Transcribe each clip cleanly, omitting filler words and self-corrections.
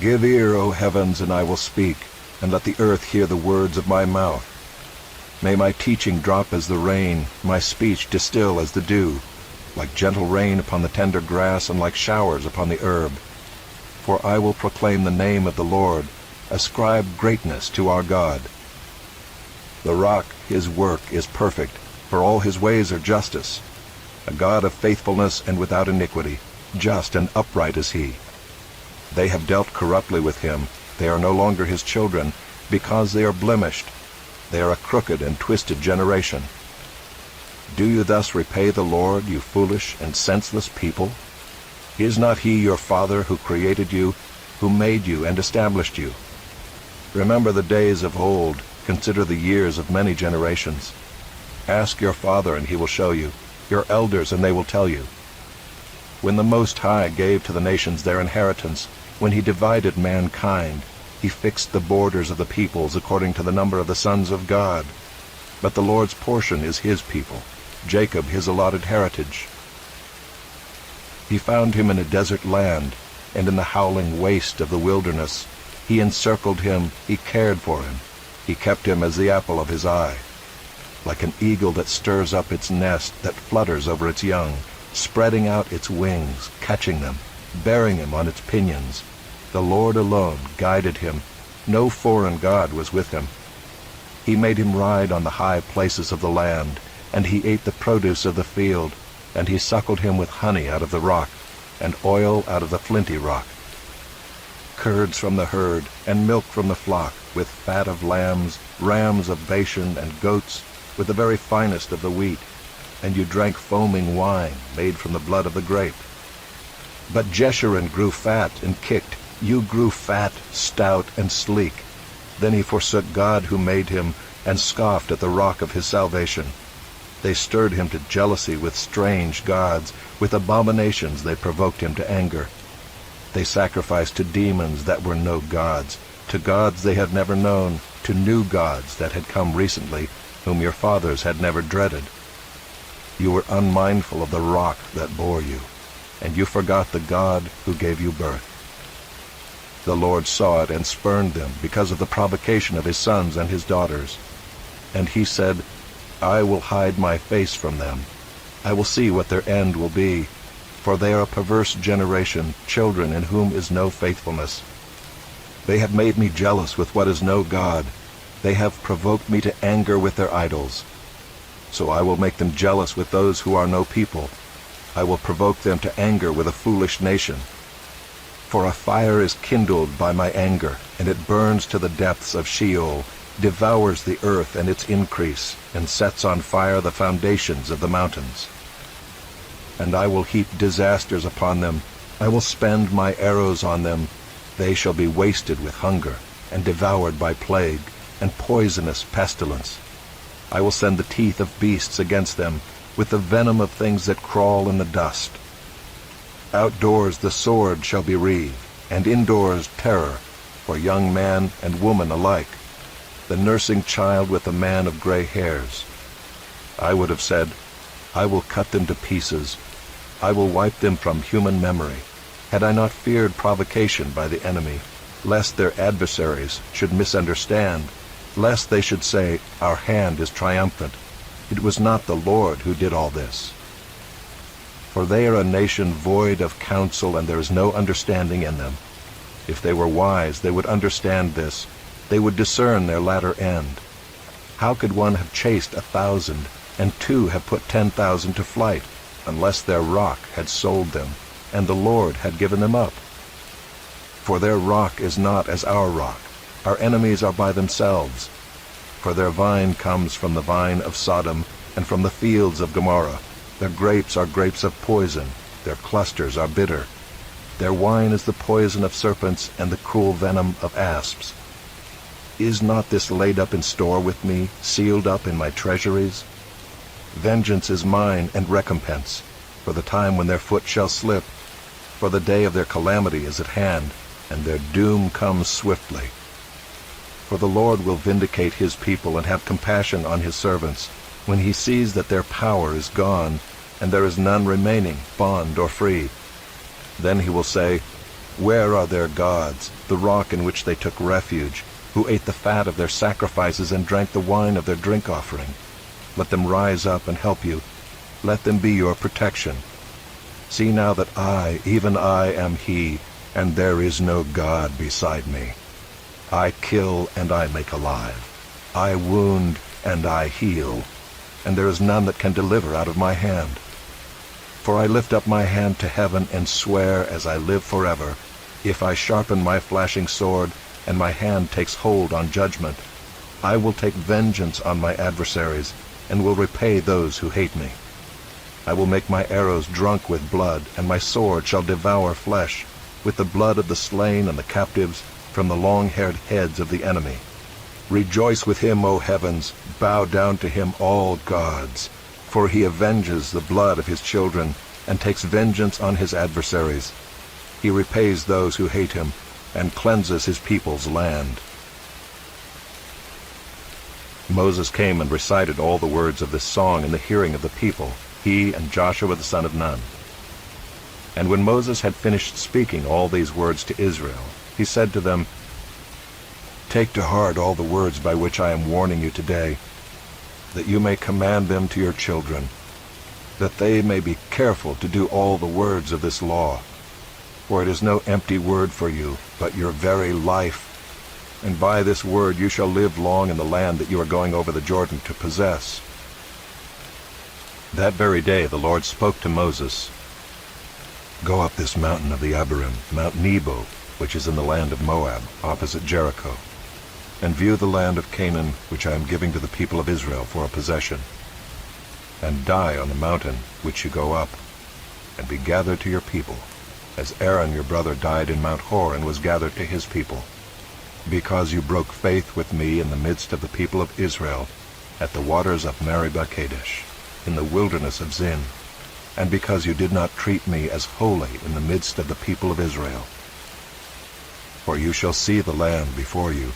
Give ear, O heavens, and I will speak, and let the earth hear the words of my mouth. May my teaching drop as the rain, my speech distill as the dew, like gentle rain upon the tender grass, and like showers upon the herb. For I will proclaim the name of the Lord, ascribe greatness to our God. The rock, his work, is perfect, for all his ways are justice. A God of faithfulness and without iniquity, just and upright is he. They have dealt corruptly with him, they are no longer his children, because they are blemished. They are a crooked and twisted generation. Do you thus repay the Lord, you foolish and senseless people? Is not he your Father who created you, who made you and established you? Remember the days of old, consider the years of many generations. Ask your father, and he will show you, your elders, and they will tell you. When the Most High gave to the nations their inheritance, when he divided mankind, he fixed the borders of the peoples according to the number of the sons of God. But the Lord's portion is his people, Jacob his allotted heritage. He found him in a desert land, and in the howling waste of the wilderness. He encircled him, he cared for him. He kept him as the apple of his eye. Like an eagle that stirs up its nest, that flutters over its young, spreading out its wings, catching them, bearing him on its pinions. The Lord alone guided him. No foreign god was with him. He made him ride on the high places of the land, and he ate the produce of the field, and he suckled him with honey out of the rock, and oil out of the flinty rock. Curds from the herd, and milk from the flock, with fat of lambs, rams of Bashan, and goats, with the very finest of the wheat. And you drank foaming wine, made from the blood of the grape. But Jeshurun grew fat and kicked. You grew fat, stout, and sleek. Then he forsook God who made him, and scoffed at the rock of his salvation. They stirred him to jealousy with strange gods. With abominations they provoked him to anger. They sacrificed to demons that were no gods, to gods they had never known, to new gods that had come recently, whom your fathers had never dreaded. You were unmindful of the rock that bore you, and you forgot the God who gave you birth. The Lord saw it and spurned them because of the provocation of his sons and his daughters. And he said, I will hide my face from them. I will see what their end will be, for they are a perverse generation, children in whom is no faithfulness. They have made me jealous with what is no God. They have provoked me to anger with their idols. So I will make them jealous with those who are no people. I will provoke them to anger with a foolish nation. For a fire is kindled by my anger, and it burns to the depths of Sheol, devours the earth and its increase, and sets on fire the foundations of the mountains. And I will heap disasters upon them. I will spend my arrows on them. They shall be wasted with hunger, and devoured by plague, and poisonous pestilence. I will send the teeth of beasts against them, with the venom of things that crawl in the dust. Outdoors the sword shall be wreathed, and indoors terror, for young man and woman alike, the nursing child with the man of gray hairs. I would have said, I will cut them to pieces. I will wipe them from human memory, had I not feared provocation by the enemy, lest their adversaries should misunderstand, lest they should say, Our hand is triumphant. It was not the Lord who did all this. For they are a nation void of counsel, and there is no understanding in them. If they were wise, they would understand this. They would discern their latter end. How could one have chased 1,000, and two have put 10,000 to flight, unless their rock had sold them, and the Lord had given them up? For their rock is not as our rock. Our enemies are by themselves. For their vine comes from the vine of Sodom, and from the fields of Gomorrah. Their grapes are grapes of poison, their clusters are bitter. Their wine is the poison of serpents, and the cruel venom of asps. Is not this laid up in store with me, sealed up in my treasuries? Vengeance is mine, and recompense, for the time when their foot shall slip. For the day of their calamity is at hand, and their doom comes swiftly. For the Lord will vindicate his people and have compassion on his servants, when he sees that their power is gone, and there is none remaining, bond or free. Then he will say, Where are their gods, the rock in which they took refuge, who ate the fat of their sacrifices and drank the wine of their drink offering? Let them rise up and help you. Let them be your protection. See now that I, even I, am He, and there is no God beside me. I kill and I make alive. I wound and I heal, and there is none that can deliver out of my hand. For I lift up my hand to heaven and swear as I live forever, if I sharpen my flashing sword, and my hand takes hold on judgment, I will take vengeance on my adversaries, and will repay those who hate me. I will make my arrows drunk with blood, and my sword shall devour flesh, with the blood of the slain and the captives, from the long-haired heads of the enemy. Rejoice with him, O heavens, bow down to him, all gods, for he avenges the blood of his children, and takes vengeance on his adversaries. He repays those who hate him, and cleanses his people's land. Moses came and recited all the words of this song in the hearing of the people, he and Joshua the son of Nun. And when Moses had finished speaking all these words to Israel, he said to them, Take to heart all the words by which I am warning you today, that you may command them to your children, that they may be careful to do all the words of this law. For it is no empty word for you, but your very life. And by this word you shall live long in the land that you are going over the Jordan to possess. That very day the Lord spoke to Moses, Go up this mountain of the Abarim, Mount Nebo, which is in the land of Moab, opposite Jericho, and view the land of Canaan, which I am giving to the people of Israel for a possession. And die on the mountain which you go up, and be gathered to your people, as Aaron your brother died in Mount Hor and was gathered to his people, because you broke faith with me in the midst of the people of Israel, at the waters of Meribah Kadesh, in the wilderness of Zin, and because you did not treat me as holy in the midst of the people of Israel. For you shall see the land before you,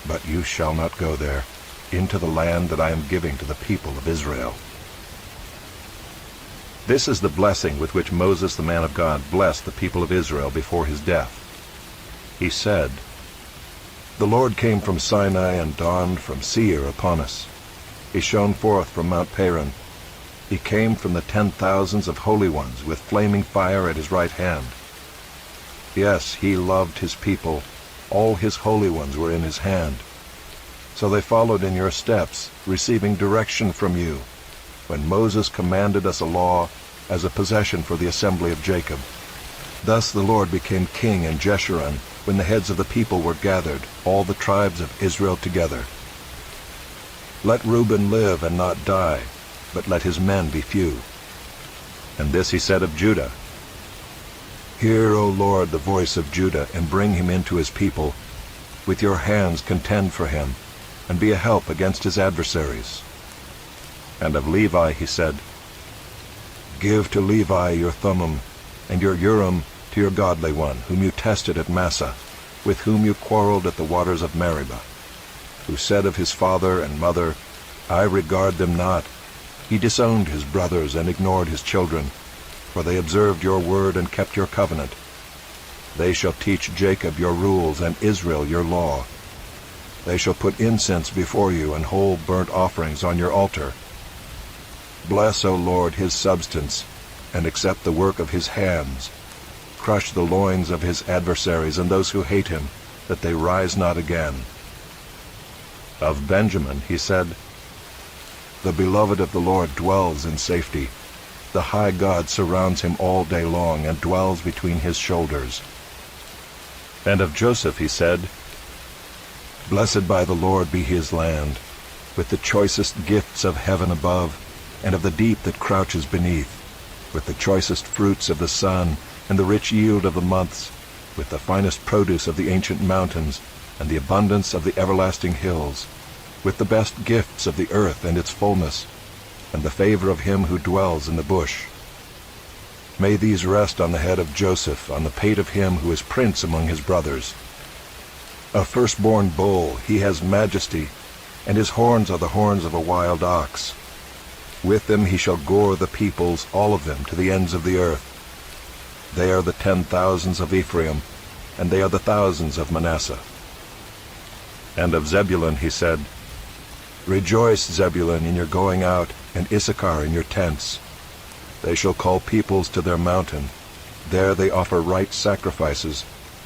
but you shall not go there, into the land that I am giving to the people of Israel. This is the blessing with which Moses the man of God blessed the people of Israel before his death. He said, The Lord came from Sinai and dawned from Seir upon us. He shone forth from Mount Paran. He came from the 10,000s of holy ones with flaming fire at his right hand. Yes, he loved his people. All his holy ones were in his hand. So they followed in your steps, receiving direction from you, when Moses commanded us a law as a possession for the assembly of Jacob. Thus the Lord became king in Jeshurun, when the heads of the people were gathered, all the tribes of Israel together. Let Reuben live and not die, but let his men be few. And this he said of Judah, Hear, O Lord, the voice of Judah, and bring him into his people. With your hands contend for him, and be a help against his adversaries. And of Levi he said, Give to Levi your Thummim, and your Urim to your godly one, whom you tested at Massah, with whom you quarreled at the waters of Meribah, who said of his father and mother, I regard them not. He disowned his brothers and ignored his children, for they observed your word and kept your covenant. They shall teach Jacob your rules and Israel your law. They shall put incense before you and whole burnt offerings on your altar. Bless, O Lord, his substance, and accept the work of his hands. Crush the loins of his adversaries and those who hate him, that they rise not again. Of Benjamin he said, The beloved of the Lord dwells in safety. The high God surrounds him all day long and dwells between his shoulders. And of Joseph he said, Blessed by the Lord be his land, with the choicest gifts of heaven above, and of the deep that crouches beneath, with the choicest fruits of the sun, and the rich yield of the months, with the finest produce of the ancient mountains, and the abundance of the everlasting hills, with the best gifts of the earth and its fullness, and the favor of him who dwells in the bush. May these rest on the head of Joseph, on the pate of him who is prince among his brothers. A firstborn bull, he has majesty, and his horns are the horns of a wild ox. With them he shall gore the peoples, all of them, to the ends of the earth. They are the 10,000s of Ephraim, and they are the thousands of Manasseh. And of Zebulun he said, Rejoice, Zebulun, in your going out, and Issachar in your tents. They shall call peoples to their mountain. There they offer right sacrifices,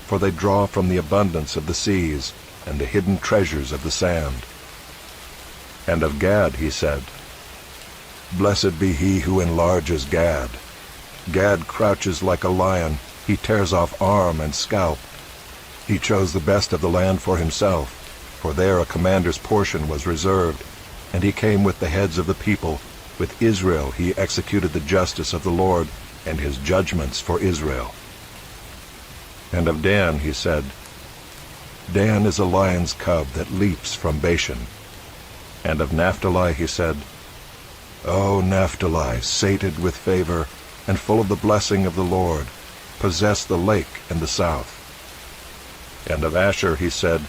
for they draw from the abundance of the seas, and the hidden treasures of the sand. And of Gad he said, Blessed be he who enlarges Gad. Gad crouches like a lion, he tears off arm and scalp. He chose the best of the land for himself, for there a commander's portion was reserved, and he came with the heads of the people. With Israel he executed the justice of the Lord, and his judgments for Israel. And of Dan he said, Dan is a lion's cub that leaps from Bashan. And of Naphtali he said, O Naphtali, sated with favor, and full of the blessing of the Lord, possess the lake and the south. And of Asher he said,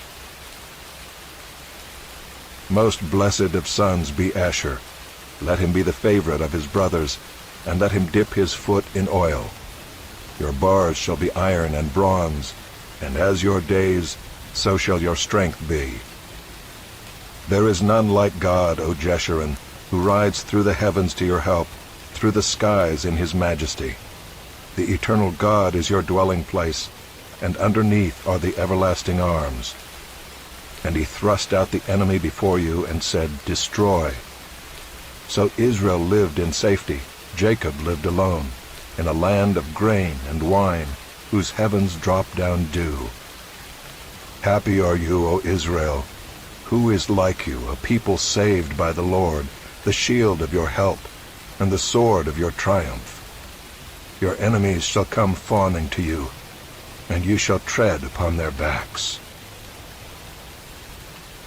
Most blessed of sons be Asher. Let him be the favorite of his brothers, and let him dip his foot in oil. Your bars shall be iron and bronze, and as your days, so shall your strength be. There is none like God, O Jeshurun, who rides through the heavens to your help, through the skies in his majesty. The eternal God is your dwelling place, and underneath are the everlasting arms. And he thrust out the enemy before you and said, Destroy. So Israel lived in safety, Jacob lived alone, in a land of grain and wine, whose heavens drop down dew. Happy are you, O Israel! Who is like you, a people saved by the Lord, the shield of your help, and the sword of your triumph? Your enemies shall come fawning to you, and you shall tread upon their backs.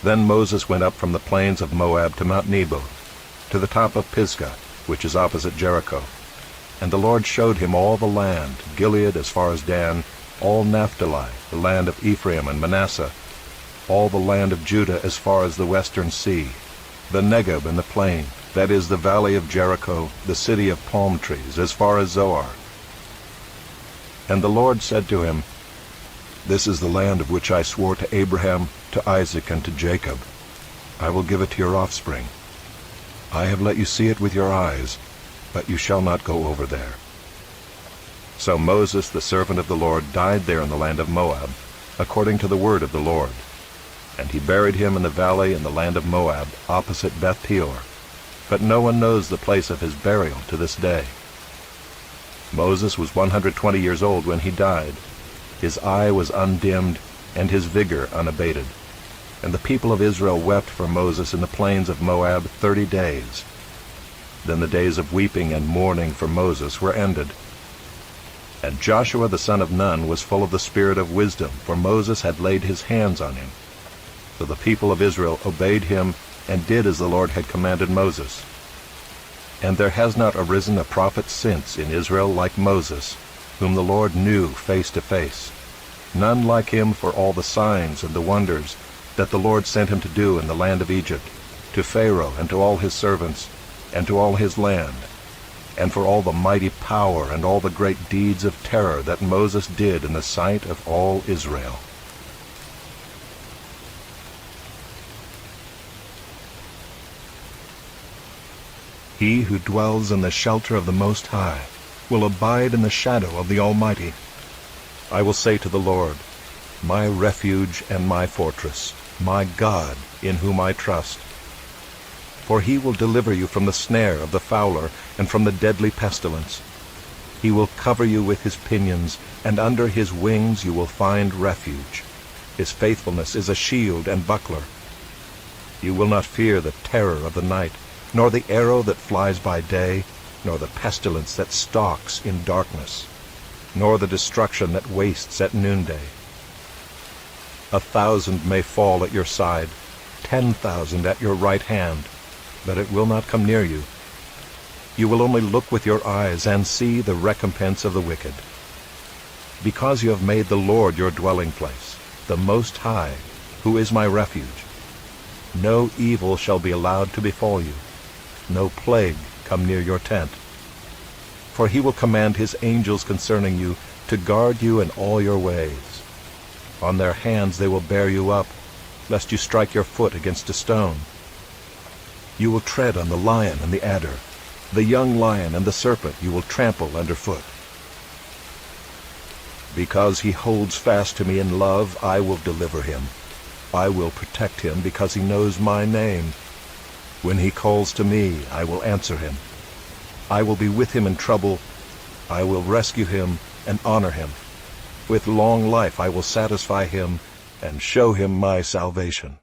Then Moses went up from the plains of Moab to Mount Nebo, to the top of Pisgah, which is opposite Jericho. And the Lord showed him all the land, Gilead as far as Dan, all Naphtali, the land of Ephraim and Manasseh, all the land of Judah as far as the western sea, the Negeb and the plain, that is the valley of Jericho, the city of palm trees, as far as Zoar. And the Lord said to him, This is the land of which I swore to Abraham, to Isaac, and to Jacob. I will give it to your offspring. I have let you see it with your eyes, but you shall not go over there. So Moses, the servant of the Lord, died there in the land of Moab, according to the word of the Lord. And he buried him in the valley in the land of Moab, opposite Beth Peor. But no one knows the place of his burial to this day. Moses was 120 years old when he died. His eye was undimmed, and his vigor unabated. And the people of Israel wept for Moses in the plains of Moab 30 days. Then the days of weeping and mourning for Moses were ended. And Joshua the son of Nun was full of the spirit of wisdom, for Moses had laid his hands on him. So the people of Israel obeyed him, and did as the Lord had commanded Moses. And there has not arisen a prophet since in Israel like Moses, whom the Lord knew face to face. None like him for all the signs and the wonders that the Lord sent him to do in the land of Egypt, to Pharaoh and to all his servants, and to all his land, and for all the mighty power and all the great deeds of terror that Moses did in the sight of all Israel. He who dwells in the shelter of the Most High will abide in the shadow of the Almighty. I will say to the Lord, my refuge and my fortress, my God, in whom I trust. For he will deliver you from the snare of the fowler and from the deadly pestilence. He will cover you with his pinions, and under his wings you will find refuge. His faithfulness is a shield and buckler. You will not fear the terror of the night, nor the arrow that flies by day, nor the pestilence that stalks in darkness, nor the destruction that wastes at noonday. 1,000 may fall at your side, 10,000 at your right hand, but it will not come near you. You will only look with your eyes and see the recompense of the wicked. Because you have made the Lord your dwelling place, the Most High, who is my refuge, no evil shall be allowed to befall you, no plague come near your tent. For he will command his angels concerning you, to guard you in all your ways. On their hands they will bear you up, lest you strike your foot against a stone. You will tread on the lion and the adder, the young lion and the serpent you will trample underfoot. Because he holds fast to me in love, I will deliver him. I will protect him because he knows my name. When he calls to me, I will answer him. I will be with him in trouble. I will rescue him and honor him. With long life I will satisfy him and show him my salvation.